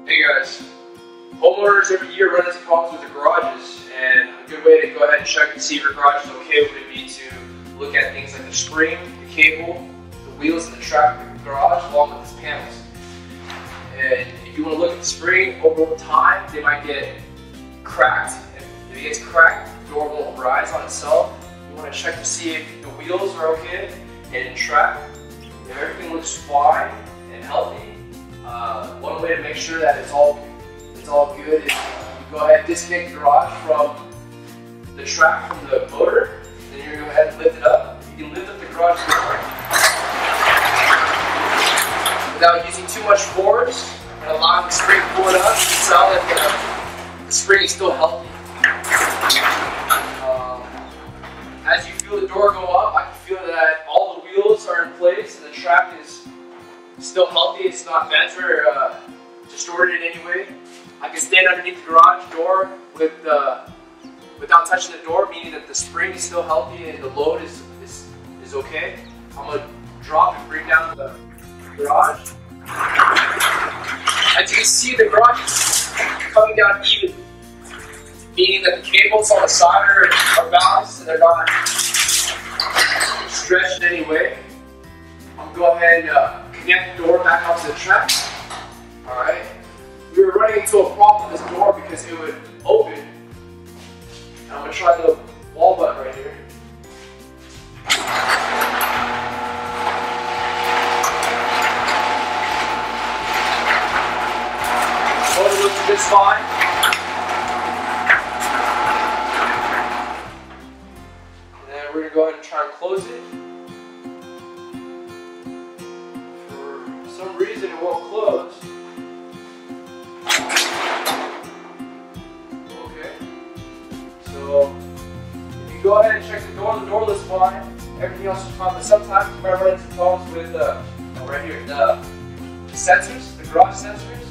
Hey guys, homeowners every year run into problems with their garages, and a good way to go ahead and check and see if your garage is okay would be to look at things like the spring, the cable, the wheels, and the track of the garage along with its panels. And if you want to look at the spring over time, they might get cracked. If it gets cracked, the door won't rise on itself. You want to check to see if the wheels are okay and the track. If everything looks fine and healthy, one way to make sure that it's all good is you go ahead and disconnect the garage from the track from the motor. Then you're going to go ahead and lift it up. You can lift up the garage door without using too much force and allowing the spring to pull it up. You can tell that the spring is still healthy. As you feel the door go up, I can feel that all the wheels are in place and the track is still healthy. It's not bent or distorted in any way. I can stand underneath the garage door without touching the door, meaning that the spring is still healthy and the load is okay. I'm going to drop and bring down the garage. As you can see, the garage is coming down even, meaning that the cables on the side are balanced and they're not stretched in any way. I'm going to go ahead and connect the door back onto the track. Alright. We were running into a problem with this door because it would open. And I'm going to try the wall button right here. Motor looks just fine. And then we're going to go ahead and try and close it. For some reason it won't close. Okay. So if you go ahead and check the door looks fine. Everything else is fine, but sometimes you might run into problems with right here, the sensors, the garage sensors.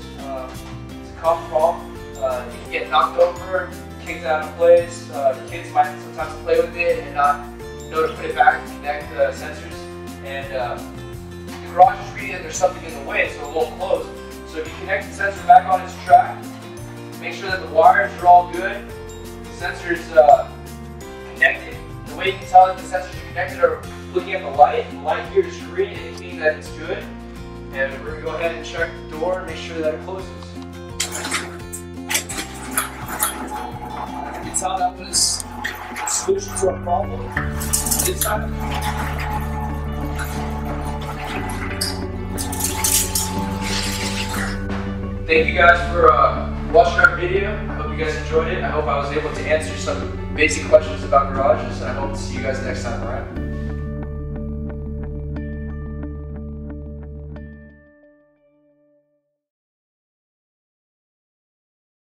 It's a common problem. You can get knocked over, kicked out of place. Kids might sometimes play with it and not know to put it back and connect the sensors. And the garage is reading that there's something in the way, so it won't close. So if you connect the sensor back on its track, make sure that the wires are all good, the sensors connected. The way you can tell that the sensors are connected are looking at the light. The light here is green, indicating that it's good. And we're going to go ahead and check the door and make sure that it closes. You can tell that was the solution to our problem this time. Thank you guys for watching our video. I hope you guys enjoyed it. I hope I was able to answer some basic questions about garages, and I hope to see you guys next time, alright?